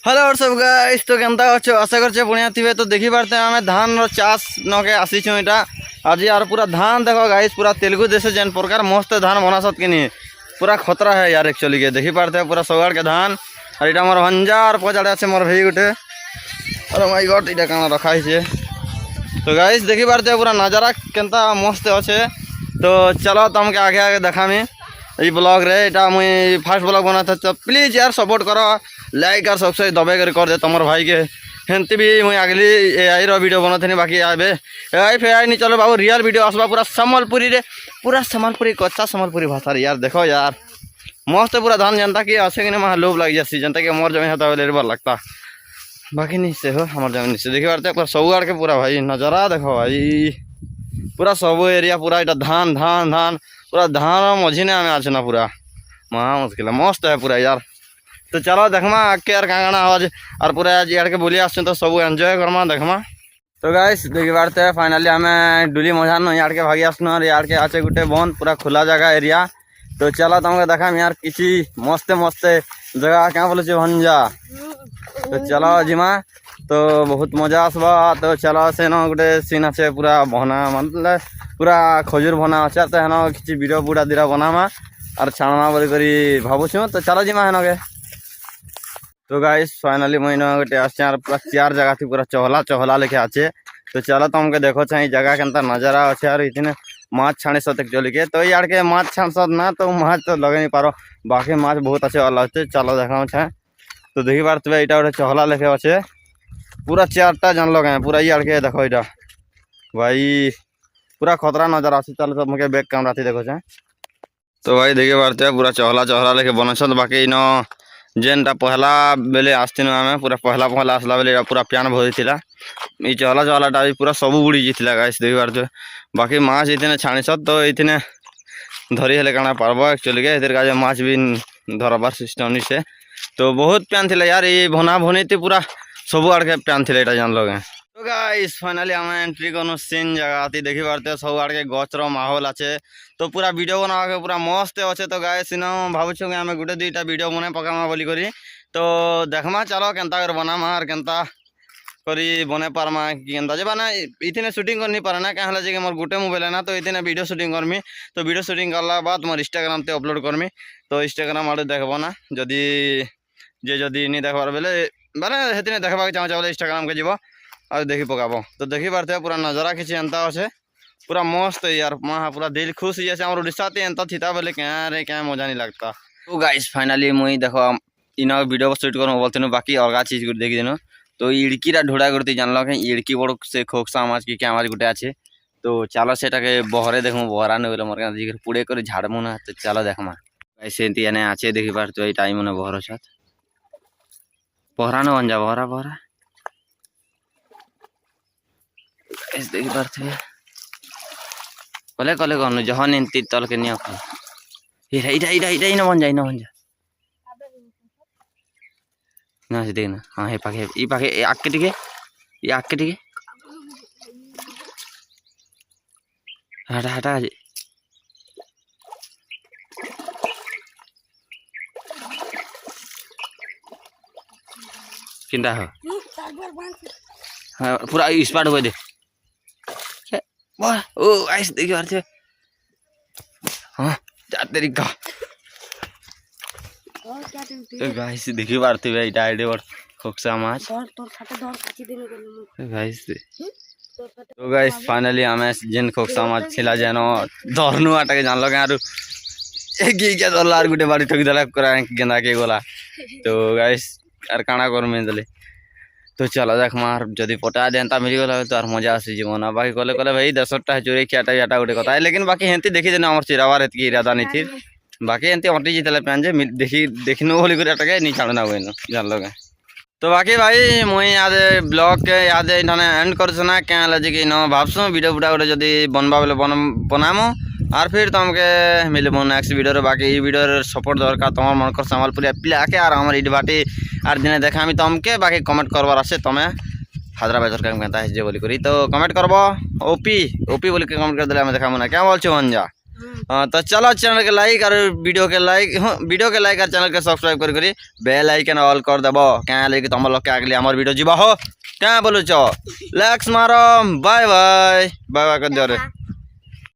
Hello सब guys तो केनता अच्छे आशा करछे बढ़िया थिबे। तो देखि पारते आमे धान रो चाष नके आसीछु एटा आज यार पूरा धान देखो गाइस पूरा तेलुगु देश जेन प्रकार मस्त धान बनासत कि नहीं पूरा खतरा है यार एक्चुअली के देखि पारते पूरा सगाड़ के धान और एटा मोर हंजार पचाड़े আছে मोर भाई गुटे। अरे माय गॉड एटा काना रखा है। तो गाइस देखि पारते पूरा नजारा केनता मस्त अच्छे। तो चलो तुमके आगे आगे देखामी ये ब्लॉग रे एटा मुई फास्ट ब्लॉग बनाता तो प्लीज यार सपोर्ट करो लाइक और सब्सक्राइब दबे कर दे तुम भाई के हेंती भी मुई अगली एआई रो वीडियो बनाते बाकी आबे एआई फेआई नहीं चलो बाबू रियल वीडियो आसबा पूरा सम्बलपुरी रे पूरा सम्बलपुरी कच्चा सम्बलपुरी भाषा रे यार देखो यार मस्त पूरा धान जनता की आसे कि नहीं लोभ लग जाती जनता के मोर जमीन होता है लगता बाकी नहीं से हो हमारे जमीन से देखी पारते पूरा सब आड़ के पूरा भाई नजारा देखो भाई पूरा सब एरिया पूरा इटा धान धान धान पूरा धान मझी ने आमे आछे ना पूरा महा मुश्किल मस्त है पूरा यार। तो चलो देखमा आके यार कांगना आवाज और पूरा आज यार के बोली आस तो सब एंजॉय करमा देखमा। तो गाइस देखी पारते फाइनली हमें डुली मजान यार के भागी आसन और यार के आचे गुटे बंद पूरा खुला जगह एरिया। तो चलो तुमको देखा यार किसी मस्ते मस्ते जगह क्या बोले भंजा। तो चलो जिमा तो बहुत मजा आसबा। तो चलो से न गोटे सीन अच्छे पूरा बना मतलब पूरा खजूर बना अच्छे तो हेन किसी वीडियो पूरा दिरा बनामा और छाणमा बोलिक भावुँ। तो चलो जिमा हेन के। तो गाइस फाइनली मुझे गोटे आर पूरा चार जगह थी पूरा चहला चहला लेके आचे। तो चलो तुमके देखो चाहे जगह के नजारा अच्छे और इतने माछ छाणी सत एक्चुअली के तो यार के माछ छाण सत ना तो माछ तो लगे नहीं पारो बाकी माछ बहुत अच्छे वाला अच्छे चलो देखा छे। तो देखी पारे यहाँ गोटे चहला लेके अच्छे पूरा चारटा जान लगे पूरा यार के देखो यहाँ भाई पूरा खतरा नजर आसे। चलो सब मुझे बैक कैमरा थी देखो छे। तो भाई देखी पारे पूरा चहला चहला लेके बनस बाकी इन जेनटा पहला बेले आसतीन आम पूरा पहला पहला आसला बेले पूरा प्यान भरी था ये चहला चहलाटा भी पूरा सब बुड़ी जाता गाइस देखी पारे बाकी माछ इतने छाणीस तो इतने धरी हेले काना पारब एक्चुअली के इधर माछ भी धरबार सिस्टम नहीं से। तो बहुत प्यान थी यार ये भना भनी थी पूरा सब आड़ के प्यान थी जान लोगे। तो गाइस फाइनली आम एंट्री करूँ सीन जगह थी देखी पारे सब आड़ के गचर माहौल अच्छे। तो पूरा वीडियो बना के पूरा मस्त अच्छे। तो गाइस इन भावुँ आम गोटे दुईटा वीडियो बना पकामा बोली करी। तो देखमा चलो केनता कर बनामा और केनता करी बने पारमा केनता जे माने इतने शूटिंग कर नहीं पारे ना क्या जे मोर गोटे मोबाइल है ना तो इतने वीडियो शूटिंग करमी। तो वीडियो शूटिंग करला बाद मोर इंस्टाग्राम ते अपलोड करमी। तो इंस्टाग्राम आड़े देखब ना जदि जे जदि नहीं देखबार बेले माने हेतिने देखबाक चाहूँ बोले इंस्टाग्राम के जीव और देखी पकाब। तो देखी पारे पूरा नजारा किसी एंता अच्छे पूरा मस्त यार वहाँ पूरा दिल खुश जैसे हमारे उड़ीसा एंता थीता बोले क्या रे क्या मजा नहीं लगता। तो गाइस फाइनली मुई देखो इन वीडियो शूट कर बोलते बाकी अलग चीज देखी दिन। तो इड़कीरा ढोड़ा करती जान लो इड़की बड़ से खोकसा माछ की क्या माछ गुटे अच्छे। तो चलो से बहरे देखो बहरा नहीं बोले मोर पुड़े कर झाड़मु ना। तो चलो देखमा ऐसे आचे देखी पार तो टाइम मैंने बहर छत बहरा न बन जा बहरा बहरा देखी पारे कले कले कहनु जहन एंती तल के नहीं बन जा ना से देखना हाँ हे पाखे ई पाखे आके टिके ये आके टिके हटा हटा किंदा हो हाँ पूरा स्पार्ट हुए दे ओ आइस देखी पारे हाँ जा तेरी का। तो गाइस देखी पारती भाई डाइडे और खोकसा माछ गाइस। तो गाइस फाइनली हमें जेन खोकसा माछ छिला जेन धरनु आटा के जान लगे आरो एक क्या धरला आर गुटे बाड़ी ठोकी देला करा गेंदा के गोला। तो गाइस यार काना कर में देले। तो चलो देख मार जदि पटा देता मिल गला तो मजा आसी जीवन बाकी कले कले भाई 10टा चोरी खियाटा याटा गोटे कथा है लेकिन बाकी हेंती देखी देना आम चिरावार हेतकी इरादा नहीं थी बाकी एंती हटी जीते पैन जे देखी देखने बोली नहीं छाड़ना हुए जान लोगे। तो बाकी भाई मुई याद ब्लॉग के याद इन्होंने एंड करना क्या जे कि भावसु वीडियो बुटा गोटे जदि बनवा बोले बनामु और फिर तुमके मिलबो नेक्स्ट वीडियो। बाकी वीडियो सपोर्ट दरकार तुम मनकर सम्बलपुरी पिलाके और हमारे इट बाटी और दिने देखामी तुमके बाकी कमेंट करवार आसे तुम्हें हैदराबाद सरकार कहता है जे बोली करी। तो कमेंट करब ओपी ओपी बोल के कमेंट कर दिले देखा ना क्या बोल भंजा। हाँ तो चलो चैनल के लाइक और वीडियो के लाइक और चैनल के सब्सक्राइब करी बेल आइकन ऑल कर देबो क्या लेके तुम लोग के आगे हमर वीडियो जीवा हो क्या बोलो चो लेक्स मारो बाय बाय बाय बाय कर दे रे।